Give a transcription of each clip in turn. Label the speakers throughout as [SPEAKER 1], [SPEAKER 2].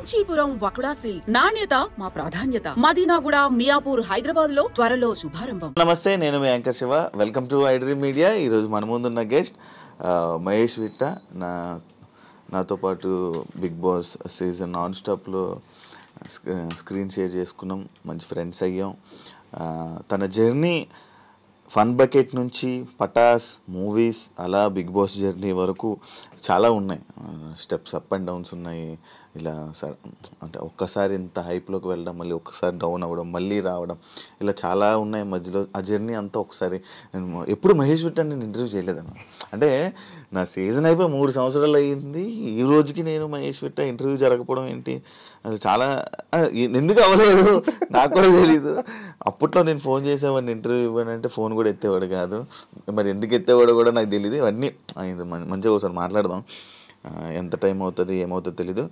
[SPEAKER 1] Kanchipuram వకుడా silks నాణ్యత మా ప్రాధాన్యత. మదీనాగూడ, మియాపూర్, హైదరాబాద్ లో త్వరలో శుభారంభం.
[SPEAKER 2] నమస్తే, నేను మీ anchor Shiva. Welcome to iDream media. ఈరోజు మన ముందున్న గెస్ట్ మహేష్ విట్ట. నాతో పాటు బిగ్ బాస్ సీజన్ నాన్ స్టాప్లో స్క్రీన్ షేర్ చేసుకున్నాం, మంచి ఫ్రెండ్స్ అయ్యాం. తన జర్నీ ఫన్ బకెట్ నుంచి పటాస్ మూవీస్ అలా బిగ్ బాస్ జర్నీ వరకు చాలా ఉన్నాయి. స్టెప్స్ అప్ అండ్ డౌన్స్ ఉన్నాయి. ఇలా అంటే ఒక్కసారి ఇంత హైప్లోకి వెళ్ళడం, మళ్ళీ ఒక్కసారి డౌన్ అవ్వడం, మళ్ళీ రావడం, ఇలా చాలా ఉన్నాయి మధ్యలో. ఆ జర్నీ అంతా ఒకసారి నేను ఎప్పుడు మహేష్ విట్ట నేను ఇంటర్వ్యూ చేయలేదన్న. అంటే నా సీజన్ అయిపోయి 3 సంవత్సరాలు అయ్యింది. ఈ రోజుకి నేను మహేష్ విట్ట ఇంటర్వ్యూ జరగకపోవడం ఏంటి, అది చాలా ఎందుకు అవ్వలేదు నాకు కూడా తెలీదు. అప్పట్లో నేను ఫోన్ చేసేవాడిని, ఇంటర్వ్యూ ఇవ్వనంటే ఫోన్ కూడా ఎత్తేవాడు కాదు. మరి ఎందుకు ఎత్తేవాడు కూడా నాకు తెలియదు. ఇవన్నీ మంచిగా ఒకసారి మాట్లాడదాం. ఎంత టైం అవుతుంది ఏమవుతుందో తెలీదు.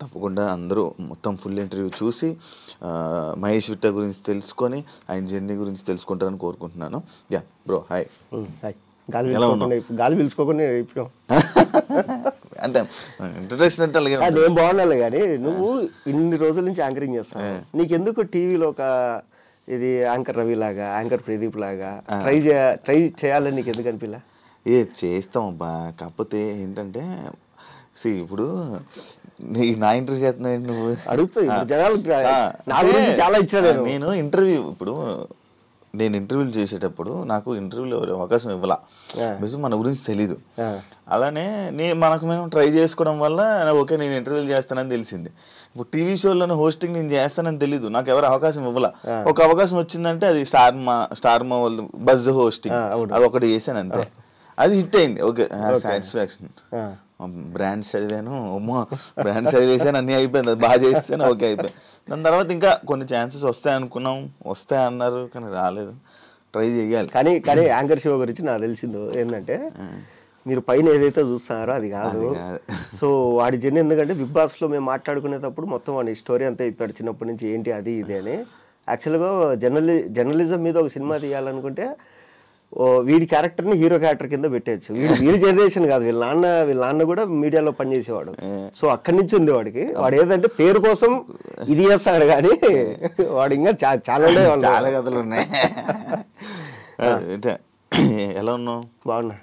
[SPEAKER 2] తప్పకుండా అందరూ మొత్తం ఫుల్ ఇంటర్వ్యూ చూసి మహేష్ విట్ట గురించి తెలుసుకొని ఆయన జర్నీ గురించి తెలుసుకుంటారని కోరుకుంటున్నాను. Yeah bro, hi.
[SPEAKER 3] గాలి పిలుచుకోకుండా
[SPEAKER 2] అంటే ఇంట్రడక్షన్ అంటే అలాగే
[SPEAKER 3] నేను బాగున్నాను. కానీ నువ్వు ఇన్ని రోజుల నుంచి యాంకరింగ్ చేస్తావు, నీకెందుకు టీవీలో ఒక ఇది యాంకర్ రవి లాగా, యాంకర్ ప్రదీప్ లాగా ట్రై చేయాలని నీకు ఎందుకు అనిపిలా?
[SPEAKER 2] చేస్తాం అబ్బా. కాకపోతే ఏంటంటే ఇప్పుడు నా ఇంటర్వ్యూ చేస్తున్నావు నువ్వు
[SPEAKER 3] అడుగుతావు జనాలు చాలా ఇచ్చాను
[SPEAKER 2] నేను ఇంటర్వ్యూ. నేను ఇంటర్వ్యూలు చేసేటప్పుడు నాకు ఇంటర్వ్యూలో అవకాశం ఇవ్వాల, మన గురించి తెలీదు. అలానే మనకు మేము ట్రై చేసుకోవడం వల్ల ఓకే నేను ఇంటర్వ్యూలు చేస్తానని తెలిసింది. ఇప్పుడు టీవీ షోలను హోస్టింగ్ నేను చేస్తానని తెలీదు, నాకు ఎవరు అవకాశం ఇవ్వాల. ఒక అవకాశం వచ్చిందంటే అది స్టార్మా వాళ్ళు బజ్ హోస్టింగ్, అది ఒకటి చేశాను అంతే. అది హిట్ అయింది, ఓకే సాటిస్ఫాక్షన్. బ్రాండ్స్ చదివాను, బ్రాండ్స్ చదివేసాను, అన్నీ అయిపోయింది. అది బాగా చేస్తాను, ఓకే అయిపోయింది. దాని తర్వాత ఇంకా కొన్ని ఛాన్సెస్ వస్తాయనుకున్నాం, వస్తాయన్నారు కానీ రాలేదు. ట్రై చేయాలి.
[SPEAKER 3] కానీ యాంకర్ షో గురించి నాకు తెలిసిందో ఏంటంటే మీరు పైన ఏదైతే చూస్తున్నారో అది కాదు. సో వాడి జర్నీ ఎందుకంటే బిగ్ బాస్లో మేము మాట్లాడుకునేటప్పుడు మొత్తం వాడి స్టోరీ అంతా ఇప్పాడు, చిన్నప్పటి నుంచి ఏంటి అది ఇది అని. యాక్చువల్గా జర్నలిజం మీద ఒక సినిమా తీయాలనుకుంటే వీడి క్యారెక్టర్ని హీరో క్యారెక్టర్ కింద పెట్టేయచ్చు. వీడి జనరేషన్ కాదు, వీళ్ళ నాన్న కూడా మీడియాలో పనిచేసేవాడు. సో అక్కడి నుంచి ఉంది వాడికి. వాడు ఏదంటే పేరు కోసం ఇది చేస్తాడు, కానీ వాడు ఇంకా
[SPEAKER 2] చాలా కథలు ఉన్నాయి. ఎలా ఉన్నావు?
[SPEAKER 3] బాగున్నా.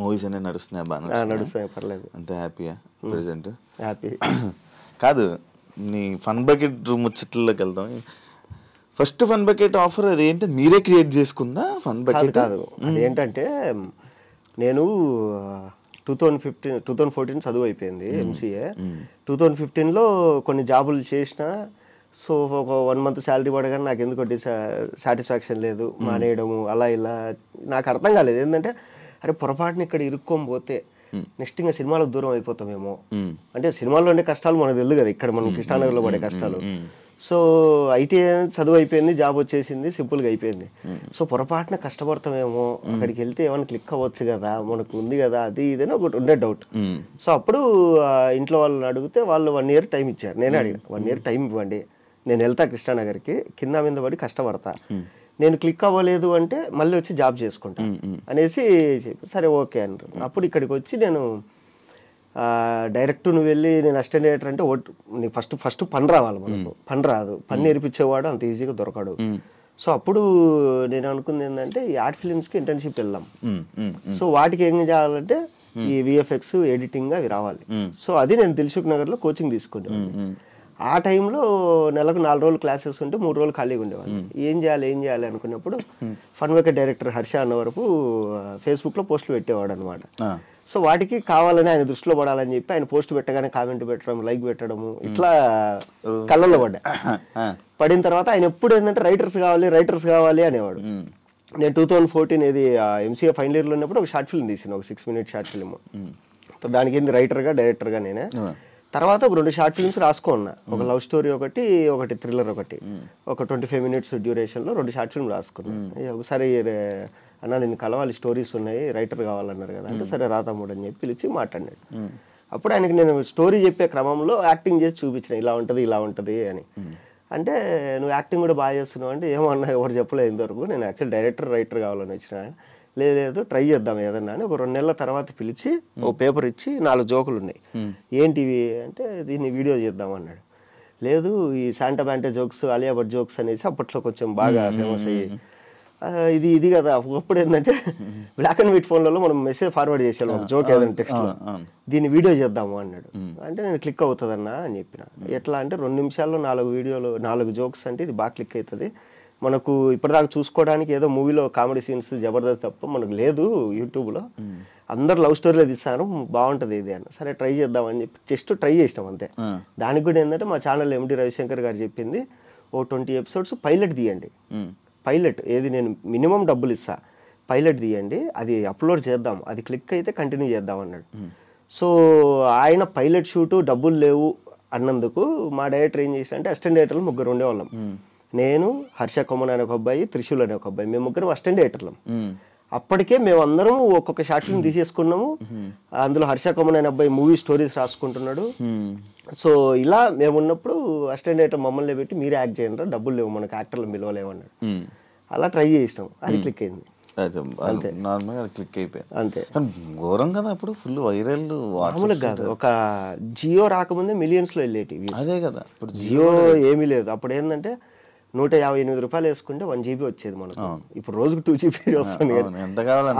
[SPEAKER 2] మూవీస్ అన్నీ నడుస్తున్నాయి? బాగా
[SPEAKER 3] నడుస్తాయి, పర్లేదు.
[SPEAKER 2] అంత హ్యాపీయా ప్రెసెంట్?
[SPEAKER 3] హ్యాపీ.
[SPEAKER 2] కాదు, నీ ఫన్ బకెట్ ముచ్చట్లోకి వెళ్దాం. ఫస్ట్ ఫన్ బకెట్ ఆఫర్ అది ఏంటి, మీరే క్రియేట్ చేసుకుందా ఫన్ బకెట్?
[SPEAKER 3] కాదు, అదేంటంటే నేను 2014 చదువు అయిపోయింది ఎంసీఏ. 2015లో కొన్ని జాబులు చేసిన. సో ఒక 1 month శాలరీ పడగానే నాకు ఎందుకంటే సాటిస్ఫాక్షన్ లేదు, మానేయడము అలా ఇలా. నాకు అర్థం కాలేదు ఏంటంటే అరే పొరపాటున ఇక్కడ ఇరుక్కొని పోతే నెక్స్ట్ ఇంకా సినిమాలకు దూరం అయిపోతామేమో. అంటే సినిమాల్లో ఉండే కష్టాలు మనకు తెలియదు కదా, ఇక్కడ మనం కృష్ణానగర్లో పడే కష్టాలు. సో ఐటీ చదువు అయిపోయింది, జాబ్ వచ్చేసింది, సింపుల్గా అయిపోయింది. సో పొరపాటున కష్టపడతామేమో, అక్కడికి వెళ్తే ఏమైనా క్లిక్ అవ్వచ్చు కదా, మనకు ఉంది కదా, అది ఇదని ఒకటి ఉండే డౌట్. సో అప్పుడు ఇంట్లో వాళ్ళని అడిగితే వాళ్ళు 1 year టైం ఇచ్చారు. నేను అడిగాను 1 year టైం ఇవ్వండి, నేను వెళ్తా కృష్ణానగర్కి, కింద మీద పడి కష్టపడతా, నేను క్లిక్ అవ్వలేదు అంటే మళ్ళీ వచ్చి జాబ్ చేసుకుంటా అనేసి చెప్పి సరే ఓకే అంటారు. అప్పుడు ఇక్కడికి వచ్చి నేను డైరెక్ట్ నువ్వు వెళ్ళి నేను అసిస్టెంట్ డైరెక్టర్ అంటే నీకు ఫస్ట్ పని రావాలి, మనకు పని రాదు, పని నేర్పించేవాడు అంత ఈజీగా దొరకడు. సో అప్పుడు నేను అనుకుంది ఏంటంటే ఈ ఆర్ట్ ఫిలిమ్స్కి ఇంటర్న్షిప్ వెళ్దాం. సో వాటికి ఏం చేయాలంటే ఈ విఎఫ్ఎక్స్ ఎడిటింగ్ అవి రావాలి. సో అది నేను దిల్సుఖ్ నగర్లో కోచింగ్ తీసుకునేవాడిని. ఆ టైంలో నెలకు 4 రోజులు క్లాసెస్ ఉంటే 3 రోజులు ఖాళీగా ఉండేవాళ్ళు. ఏం చేయాలి అనుకున్నప్పుడు ఫన్ బకెట్ డైరెక్టర్ హర్ష అన్న వరకు ఫేస్బుక్లో పోస్టులు పెట్టేవాడు అనమాట. సో వాటికి కావాలని ఆయన దృష్టిలో పడాలని చెప్పి ఆయన పోస్ట్ పెట్టగానే కామెంట్ పెట్టడం, లైక్ పెట్టడము, ఇట్లా కళ్ళల్లో పడిన తర్వాత ఆయన ఎప్పుడు ఏంటంటే రైటర్స్ కావాలి అనేవాడు. నేను 2014 ఏది ఎంసీఏ ఫైనల్ ఇయర్లో ఉన్నప్పుడు ఒక షార్ట్ ఫిల్మ్ తీసిన, ఒక 6 minute షార్ట్ ఫిల్మ్. దానికి ఏంది రైటర్గా డైరెక్టర్గా నేనే. తర్వాత ఒక 2 షార్ట్ ఫిల్మ్స్ రాసుకున్నా, ఒక లవ్ స్టోరీ ఒకటి థ్రిల్లర్ ఒక 25 minutes డ్యూరేషన్లో 2 షార్ట్ ఫిల్మ్ రాసుకున్నా. ఒకసారి అన్న నేను కలవాలి, స్టోరీస్ ఉన్నాయి, రైటర్ కావాలన్నారు కదా అంటే సరే రా తమ్ముడు అని చెప్పి పిలిచి మాట్లాడినాడు. అప్పుడు ఆయనకి నేను స్టోరీ చెప్పే క్రమంలో యాక్టింగ్ చేసి చూపించిన, ఇలా ఉంటుంది అని. అంటే నువ్వు యాక్టింగ్ కూడా బాగా చేస్తున్నావు అంటే ఏమన్నా ఎవరు చెప్పలేదు ఇంతవరకు, నేను యాక్చువల్ రైటర్ కావాలని వచ్చిన. లేదు ట్రై చేద్దాం ఏదన్నా అని ఒక 2 నెలల తర్వాత పిలిచి ఒక పేపర్ ఇచ్చి 4 జోకులు ఉన్నాయి, ఏంటివి అంటే దీన్ని వీడియో చేద్దాం అన్నాడు. లేదు ఈ శాంటా బ్యాంటే జోక్స్, అలియా భట్ జోక్స్ అనేసి అప్పట్లో కొంచెం బాగా ఫేమస్ అయ్యి ఇది కదా. ఒకప్పుడు ఏంటంటే బ్లాక్ అండ్ వైట్ ఫోన్లలో మనం మెసేజ్ ఫార్వర్డ్ చేసాం ఒక జోక్ ఏదైనా టెక్స్ట్లో, దీన్ని వీడియో చేద్దాము అన్నాడు. అంటే నేను క్లిక్ అవుతుందన్నా అని చెప్పిన. ఎట్లా అంటే 2 నిమిషాల్లో 4 వీడియోలు 4 జోక్స్ అంటే ఇది బాగా క్లిక్ అవుతుంది. మనకు ఇప్పటిదాకా చూసుకోవడానికి ఏదో మూవీలో కామెడీ సీన్స్ జబర్దస్త్ తప్ప మనకు లేదు యూట్యూబ్లో. అందరు లవ్ స్టోరీలో తీస్తారు, బాగుంటుంది ఇది అని. సరే ట్రై చేద్దామని చెప్పి జస్ట్ ట్రై చేసినాం అంతే. దానికి కూడా ఏంటంటే మా ఛానల్ ఎండి రవిశంకర్ గారు చెప్పింది, ఓ 20 ఎపిసోడ్స్ పైలట్ తీయండి. పైలట్ ఏది నేను మినిమం డబ్బులు ఇస్తా, పైలట్ తీయండి, అది అప్లోడ్ చేద్దాం, అది క్లిక్ అయితే కంటిన్యూ చేద్దాం అన్నాడు. సో ఆయన పైలట్ షూటు డబ్బులు లేవు అన్నందుకు మా డైరెక్టర్ ఏం చేసిన అంటే అసిస్టెంట్ డైరెక్టర్లు 3 ఉండేవాళ్ళం. నేను, హర్ష కొమ్మన్ అనే ఒక అబ్బాయి, త్రిశూల్ అనే ఒక అబ్బాయి, మేము 3 అసిస్టెంట్ డైరెక్టర్లం. అప్పటికే మేమందరం ఒక్కొక్క షార్ట్ ఫిల్మ్ తీసేసుకున్నాము. అందులో హర్ష కొమ్మన్ అనే అబ్బాయి మూవీ స్టోరీస్ రాసుకుంటున్నాడు. సో ఇలా మేము ఉన్నప్పుడు అసిస్టెంట్ డైరెక్టర్ మమ్మల్ని పెట్టి మీరే యాక్ట్ చేయండి, డబ్బులు లేవు మనకు, యాక్టర్లు పిలవలేవు అన్నాడు. అలా ట్రై చేసినాం, అది క్లిక్ అయింది అంతే.
[SPEAKER 2] నార్మల్గా క్లిక్ అయిపోయింది
[SPEAKER 3] అంతే.
[SPEAKER 2] ఘోరం కదా అప్పుడు, ఫుల్ వైరల్.
[SPEAKER 3] మామూలుగా కాదు, ఒక జియో రాకముందే మిలియన్స్లో వెళ్ళేటివి.
[SPEAKER 2] అదే కదా, ఇప్పుడు
[SPEAKER 3] జియో ఏమీ లేదు. అప్పుడు ఏంటంటే 158 రూపాయలు వేసుకుంటే 1 GB వచ్చేది మనకు. ఇప్పుడు రోజుకు 2 GB వస్తుంది.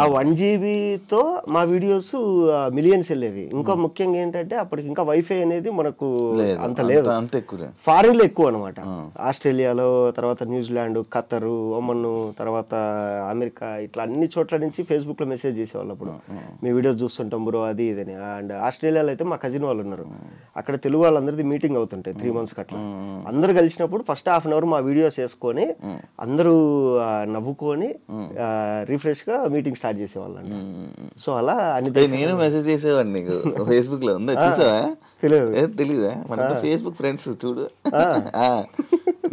[SPEAKER 3] ఆ 1 GBతో మా వీడియోస్ మిలియన్స్ వెళ్ళేవి. ఇంకా ముఖ్యంగా ఏంటంటే అప్పటికి ఇంకా వైఫై అనేది మనకు అంత లేదు, ఫారిన్ లో ఎక్కువ అనమాట. ఆస్ట్రేలియాలో, తర్వాత న్యూజిలాండ్, ఖతర్, ఒమన్, తర్వాత అమెరికా, ఇట్లా అన్ని చోట్ల నుంచి ఫేస్బుక్ లో మెసేజ్ చేసేవాళ్ళు. అప్పుడు మీ వీడియోస్ చూస్తుంటాం బ్రో అది ఇదని. అండ్ ఆస్ట్రేలియాలో అయితే మా కజిన్ వాళ్ళు ఉన్నారు, అక్కడ తెలుగు వాళ్ళందరిది మీటింగ్ అవుతుంటాయి 3 months అట్లా. అందరు కలిసినప్పుడు ఫస్ట్ హాఫ్ అన్ అవర్ మా వీడియోస్ వేసుకొని అందరూ నవ్వుకొని రిఫ్రెష్ గా మీటింగ్ స్టార్ట్ చేసేవాళ్ళండి. సో అలా అన్ని
[SPEAKER 2] నేను మెసేజ్ చేసేవాడిని నీకు ఫేస్బుక్ లో, ఉందా చూసావా? తెలీదా? మన ఫేస్బుక్ ఫ్రెండ్స్ చూడు,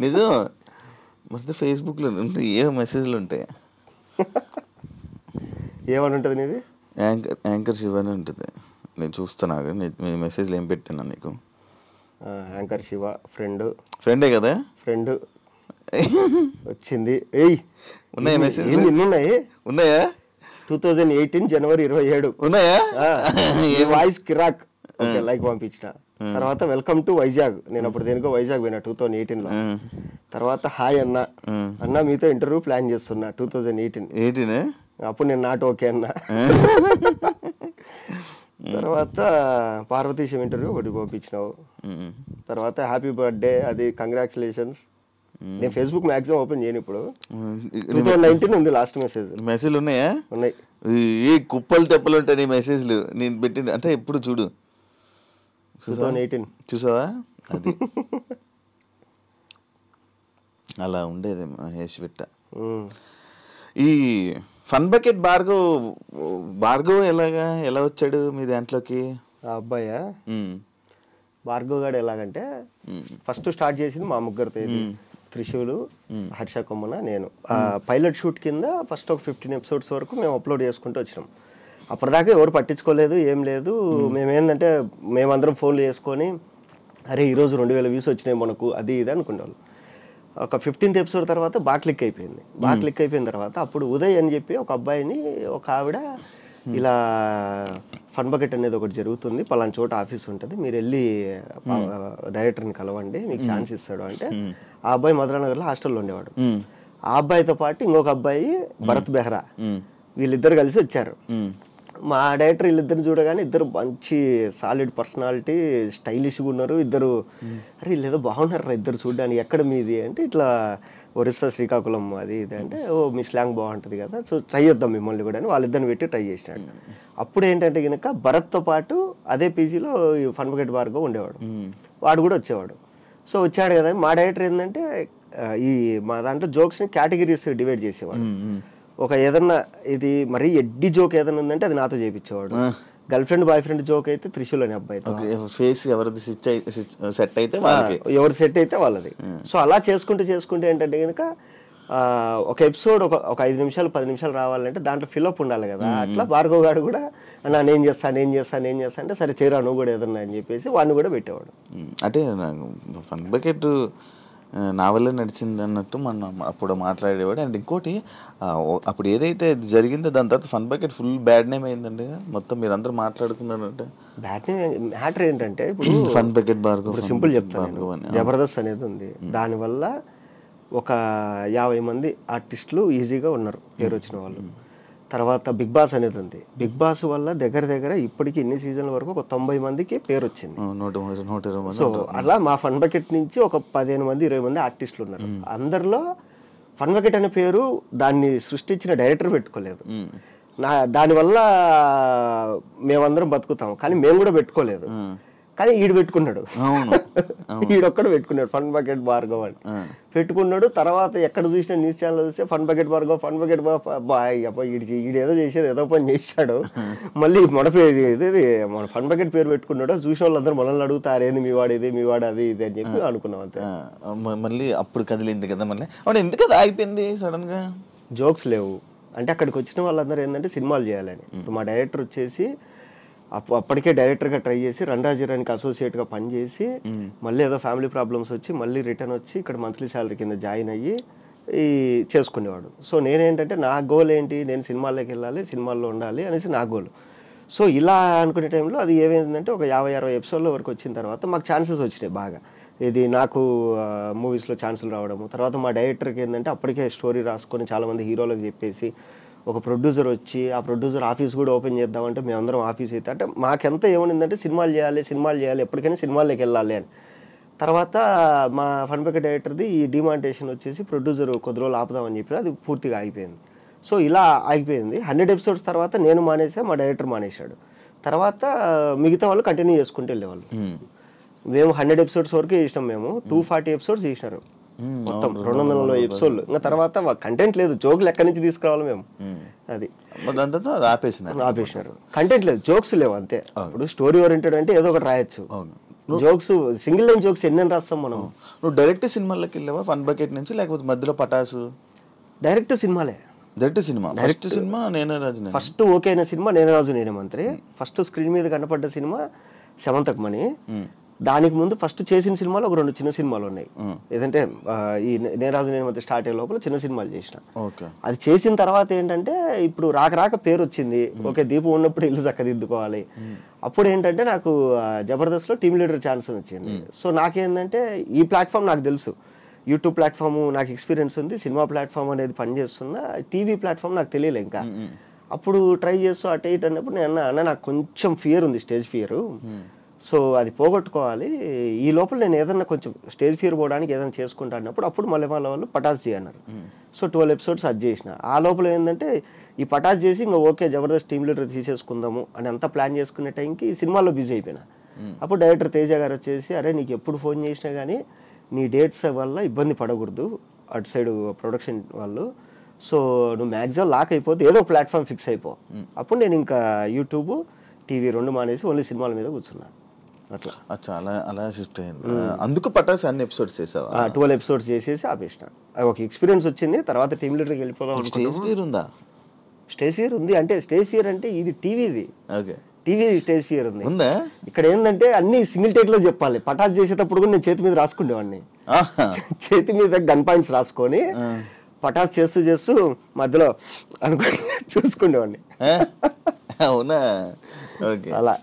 [SPEAKER 2] నిజం మన ఫేస్బుక్ లో ఏ మెసేజ్లు ఉంటాయి.
[SPEAKER 3] ఏమని ఉంటుంది నీది?
[SPEAKER 2] యాంకర్ శివ అని ఉంటుంది. నేను చూస్తాను, నేను మెసేజ్లు ఏం పెట్టాను నీకు?
[SPEAKER 3] యాంకర్ శివ
[SPEAKER 2] ఫ్రెండే కదా,
[SPEAKER 3] ఫ్రెండ్ వచ్చింది. ఏయ్
[SPEAKER 2] ఉన్నాయా మెసేజ్?
[SPEAKER 3] ఉన్నాయి.
[SPEAKER 2] ఉన్నాయా?
[SPEAKER 3] 2018 జనవరి 27
[SPEAKER 2] ఉన్నాయా?
[SPEAKER 3] వాయిస్ కిరాక్ లైక్ పంపించిన. తర్వాత వెల్కమ్ టు వైజాగ్, నేను అప్పుడు దేనికో వైజాగ్ పోయినా 2018లో. తర్వాత హాయ్ అన్న మీతో ఇంటర్వ్యూ ప్లాన్ చేస్తున్నా 2018. అప్పుడు నేను నాట్ ఓకే అన్నా. తర్వాత పార్వతీశం ఇంటర్వ్యూ ఒకటి పంపించినావు. తర్వాత హ్యాపీ బర్త్డే, అది కంగ్రాచులేషన్స్. నేను ఫేస్బుక్ మాక్సిమం ఓపెన్ చేయను ఇప్పుడు. 2019 ఉంది లాస్ట్ మెసేజ్లు
[SPEAKER 2] ఉన్నాయా?
[SPEAKER 3] ఉన్నాయి.
[SPEAKER 2] ఏ కుప్పలు తెప్పలు ఉంటాయి నీ మెసేజ్లు నేను పెట్టింది అంటే. ఎప్పుడు చూడు
[SPEAKER 3] 2018
[SPEAKER 2] చూసావా? అది అలా ఉండేది మహేష్ విట్ట. ఈ ఫన్ బకెట్ భార్గవ్ ఎలా వచ్చాడు మీ దాంట్లోకి?
[SPEAKER 3] ఆ అబ్బాయా భార్గవ్ గారు ఎలాగంటే ఫస్ట్ స్టార్ట్ చేసింది మా ముగ్గురితో, త్రిశూలు, హర్ష కొమ్మన, నేను. పైలట్ షూట్ కింద ఫస్ట్ ఒక 15 episodes వరకు మేము అప్లోడ్ చేసుకుంటూ వచ్చినాం. అప్పటిదాకా ఎవరు పట్టించుకోలేదు, ఏం లేదు. మేమేందంటే మేమందరం ఫోన్లు చేసుకొని అరే ఈరోజు 2000 views వచ్చినాయి మనకు, అది ఇది అనుకునేవాళ్ళు. ఒక 15th episode తర్వాత బాగా క్లిక్ అయిపోయింది. బాగా క్లిక్ అయిపోయిన తర్వాత అప్పుడు ఉదయ్ అని చెప్పి ఒక అబ్బాయిని, ఒక ఆవిడ ఇలా ఫన్ బకెట్ అనేది ఒకటి జరుగుతుంది, పలానా చోట ఆఫీస్ ఉంటుంది, మీరు వెళ్ళి డైరెక్టర్ని కలవండి, మీకు ఛాన్స్ ఇస్తాడు అంటే. ఆ అబ్బాయి మధురానగర్లో హాస్టల్లో ఉండేవాడు. ఆ అబ్బాయితో పాటు ఇంకొక అబ్బాయి భరత్ బెహ్రా, వీళ్ళిద్దరు కలిసి వచ్చారు. మా డైరెక్టర్ వీళ్ళిద్దరిని చూడగానే ఇద్దరు మంచి సాలిడ్ పర్సనాలిటీ, స్టైలిష్గా ఉన్నారు ఇద్దరు. అరే వీళ్ళేదో బాగున్నారు ఇద్దరు చూడడానికి, ఎక్కడ మీది అంటే ఇట్లా ఒరిస్సా శ్రీకాకుళం అది ఇది అంటే, ఓ మీ స్లాంగ్ బాగుంటుంది కదా, సో ట్రై చేద్దాం మిమ్మల్ని కూడా అని వాళ్ళిద్దరిని పెట్టి ట్రై చేసినాడు. అప్పుడు ఏంటంటే కనుక భరత్తో పాటు అదే పీజీలో ఫన్ బకెట్ భార్గవ్ ఉండేవాడు, వాడు కూడా వచ్చేవాడు. సో వచ్చాడు కదా, మా డైరెక్టర్ ఏంటంటే ఈ మా దాంట్లో జోక్స్ని కేటగిరీస్ డివైడ్ చేసేవాడు. ఒక ఏదన్నా ఇది మరీ ఎడ్డి జోక్ ఏదైనా ఉందంటే అది నాతో చేయించేవాడు. Girl friend boy friend joke అయితే త్రిశూల్ అనే అబ్బాయి,
[SPEAKER 2] ఎవరు సెట్
[SPEAKER 3] అయితే వాళ్ళది. సో అలా చేసుకుంటే ఏంటంటే కనుక ఒక ఎపిసోడ్ ఒక 5 నిమిషాలు 10 నిమిషాలు రావాలంటే దాంట్లో ఫిల్అప్ ఉండాలి కదా. అట్లా భార్గవ్ గారు కూడా నేను చేస్తా అంటే సరే చేరా నువ్వు కూడా ఏదన్నా అని చెప్పేసి వాడిని కూడా పెట్టేవాడు.
[SPEAKER 2] అంటే ఫన్ బకెట్ నా వల్లే నడిచింది అన్నట్టు మనం అప్పుడు మాట్లాడేవాడు. అండ్ ఇంకోటి అప్పుడు ఏదైతే జరిగిందో దాని తర్వాత fun bucket full bad name అయిందండి మొత్తం, మీరు అందరూ మాట్లాడుకున్నారంటే.
[SPEAKER 3] బ్యాడ్ నేమ్ మ్యాటర్ ఏంటంటే ఇప్పుడు
[SPEAKER 2] ఫన్ బకెట్ భార్గవ్,
[SPEAKER 3] ఇప్పుడు సింపుల్ చెప్తాను, జబర్దస్త్ అనేది ఉంది, దానివల్ల ఒక 50 మంది ఆర్టిస్టులు ఈజీగా ఉన్నారు పేరు వచ్చిన వాళ్ళు. తర్వాత బిగ్ బాస్ అనేది ఉంది, బిగ్ బాస్ వల్ల దగ్గర దగ్గర ఇప్పటికి ఇన్ని సీజన్ల వరకు ఒక 90 మందికి పేరు వచ్చింది.
[SPEAKER 2] 120 మంది.
[SPEAKER 3] సో అలా మా ఫన్ బకెట్ నుంచి ఒక 15 మంది 20 మంది ఆర్టిస్టులు ఉన్నారు. అందరిలో ఫన్ బకెట్ అనే పేరు దాన్ని సృష్టించిన డైరెక్టర్ పెట్టుకోలేదు. దానివల్ల మేమందరం బతుకుతాం, కానీ మేము కూడా పెట్టుకోలేదు. కానీ ఈడు పెట్టుకున్నాడు, ఈడొక్కడు పెట్టుకున్నాడు ఫన్ బకెట్ భార్గవ్ అని పెట్టుకున్నాడు. తర్వాత ఎక్కడ చూసినా న్యూస్ ఛానల్ చూస్తే fun bucket Bhargav, fun bucket ఈడేదో చేసేది ఏదో పని చేశాడు, మళ్ళీ మన మన ఫన్ బకెట్ పేరు పెట్టుకున్నాడు. చూసిన వాళ్ళందరూ మనల్ని అడుగుతారు ఏంది మీ వాడు ఇది, మీ వాడు అది ఇది అని చెప్పి అనుకున్నాం అంతే.
[SPEAKER 2] మళ్ళీ అప్పుడు కదిలింది కదా మళ్ళీ, అవును ఎందుకు అది ఆగిపోయింది సడన్ గా?
[SPEAKER 3] జోక్స్ లేవు అంటే అక్కడికి వచ్చిన వాళ్ళందరూ ఏంటంటే సినిమాలు చేయాలని. ఇప్పుడు మా డైరెక్టర్ వచ్చేసి అప్పటికే డైరెక్టర్గా ట్రై చేసి రణరాజీరానికి అసోసియేట్గా పనిచేసి మళ్ళీ ఏదో ఫ్యామిలీ ప్రాబ్లమ్స్ వచ్చి మళ్ళీ రిటర్న్ వచ్చి ఇక్కడ మంత్లీ శాలరీ కింద జాయిన్ అయ్యి చేసుకునేవాడు. సో నేనేంటంటే నా గోల్ ఏంటి, నేను సినిమాల్లోకి వెళ్ళాలి, సినిమాల్లో ఉండాలి అనేసి నా గోల్. సో ఇలా అనుకునే టైంలో అది ఏమైందంటే ఒక 50-60 ఎపిసోడ్ల వరకు వచ్చిన తర్వాత మాకు ఛాన్సెస్ వచ్చినాయి బాగా. ఇది నాకు మూవీస్లో ఛాన్సులు రావడము, తర్వాత మా డైరెక్టర్కి ఏంటంటే అప్పటికే స్టోరీ రాసుకొని చాలామంది హీరోలకు చెప్పేసి ఒక ప్రొడ్యూసర్ వచ్చి ఆ ప్రొడ్యూసర్ ఆఫీస్ కూడా ఓపెన్ చేద్దామంటే మేమందరం ఆఫీస్ అయితే అంటే మాకెంత ఏమనిందంటే సినిమాలు చేయాలి ఎప్పటికైనా సినిమాల్లోకి వెళ్ళాలి అని. తర్వాత మా ఫన్ బకెట్ డైరెక్టర్ది ఈ డిమాంటేషన్ వచ్చేసి ప్రొడ్యూసర్ కొద్ది రోజులు ఆపుదామని చెప్పి అది పూర్తిగా ఆగిపోయింది. సో ఇలా ఆగిపోయింది. 100 ఎపిసోడ్స్ తర్వాత నేను మానేసా, మా డైరెక్టర్ మానేశాడు. తర్వాత మిగతా వాళ్ళు కంటిన్యూ చేసుకుంటూ వెళ్ళేవాళ్ళు. మేము 100 ఎపిసోడ్స్ వరకు చేసినాం, మేము 240 ఎపిసోడ్స్ చేసినారు మొత్తం 240 ఎపిసోడ్లు. ఇంకా తర్వాత కంటెంట్ లేదు, జోకులు ఎక్కడి నుంచి తీసుకురావాలి మేము, అది ఆపేసినారు. కంటెంట్ లేదు, జోక్స్ లేవు అంతే. ఇప్పుడు స్టోరీ ఓరియంటెడ్ అంటే ఏదో ఒకటి రాయొచ్చు, జోక్స్ సింగిల్ లైన్ జోక్స్ ఎన్ని రాస్తాం మనం.
[SPEAKER 2] నువ్వు డైరెక్ట్ సినిమాల్లోకి వెళ్ళావా ఫన్ బకెట్ నుంచి, లేకపోతే మధ్యలో పటాసు?
[SPEAKER 3] డైరెక్ట్ సినిమాలే.
[SPEAKER 2] ఫస్ట్ సినిమా నేనే రాజు,
[SPEAKER 3] ఫస్ట్ ఓకే అయిన సినిమా నేనే రాజు నేనే మంత్రి. ఫస్ట్ స్క్రీన్ మీద కనపడ్డ సినిమా సెమంతకు మణి. దానికి ముందు ఫస్ట్ చేసిన సినిమాలు ఒక 2 చిన్న సినిమాలు ఉన్నాయి. ఏదంటే ఈ నేరాజు నేను మధ్య స్టార్ట్ అయ్యే లోపల చిన్న సినిమాలు చేసిన. అది చేసిన తర్వాత ఏంటంటే ఇప్పుడు రాక పేరు వచ్చింది, ఓకే దీపు ఉన్నప్పుడు ఇల్లు చక్కదిద్దుకోవాలి. అప్పుడు ఏంటంటే నాకు జబర్దస్త్లో టీమ్ లీడర్ ఛాన్స్ వచ్చింది. సో నాకేంటంటే ఈ ప్లాట్ఫామ్ నాకు తెలుసు, యూట్యూబ్ ప్లాట్ఫామ్ నాకు ఎక్స్పీరియన్స్ ఉంది, సినిమా ప్లాట్ఫామ్ అనేది పనిచేస్తున్నా, టీవీ ప్లాట్ఫామ్ నాకు తెలియలే ఇంకా. అప్పుడు ట్రై చేస్తూ అటు ఇటు అన్నప్పుడు నేను అన్న నాకు కొంచెం ఫియర్ ఉంది, స్టేజ్ ఫియర్. సో అది పోగొట్టుకోవాలి, ఈ లోపల నేను ఏదన్నా కొంచెం స్టేజ్ ఫియర్ పోవడానికి ఏదైనా చేసుకుంటా అన్నప్పుడు అప్పుడు మళ్ళీ వాళ్ళు పటాస్ చేయన్నారు. సో 12 ఎపిసోడ్స్ అది చేసిన. ఆ లోపల ఏంటంటే ఈ పటాస్ చేసి ఇంకా ఓకే జబర్దస్త్ టీమ్ లీడర్ తీసేసుకుందాము అని అంతా ప్లాన్ చేసుకునే టైంకి సినిమాలో బిజీ అయిపోయినా. అప్పుడు డైరెక్టర్ తేజ గారు వచ్చేసి అరే నీకు ఎప్పుడు ఫోన్ చేసినా కానీ నీ డేట్స్ వల్ల ఇబ్బంది పడకూడదు అటు సైడ్ ప్రొడక్షన్ వాళ్ళు, సో నువ్వు మ్యాక్సిమం లాక్ అయిపోతే ఏదో ప్లాట్ఫామ్ ఫిక్స్ అయిపో. అప్పుడు నేను ఇంకా యూట్యూబ్ టీవీ 2 మానేసి ఓన్లీ సినిమాల మీద కూర్చున్నా.
[SPEAKER 2] అట్లా అలా షిఫ్ట్ అయింది. అందుకు పటాస్ అన్ని ఎపిసోడ్స్ చేసావా?
[SPEAKER 3] 12 ఎపిసోడ్స్ చేసేసి ఆపేసిన. ఒక ఎక్స్పీరియన్స్ వచ్చింది. తర్వాత టీమ్ లీడర్కి వెళ్ళిపోదాం.
[SPEAKER 2] స్టేజ్ ఫియర్ ఉందా?
[SPEAKER 3] స్టేజ్ ఫియర్ ఉంది అంటే స్టేజ్ ఫియర్ అంటే ఇది టీవీది, టీవీ స్టేజ్ ఫియర్ ఉంది. ఇక్కడ ఏంటంటే అన్ని సింగిల్ టేక్ లో చెప్పాలి. పటాస్ చేసేటప్పుడు కూడా నేను చేతి మీద రాసుకునేవాడిని, చేతి మీద గన్ పాయింట్స్ రాసుకొని పటాస్ చేస్తూ మధ్యలో అనుకో చూసుకునేవాడిని.
[SPEAKER 2] అవునా?
[SPEAKER 3] అలా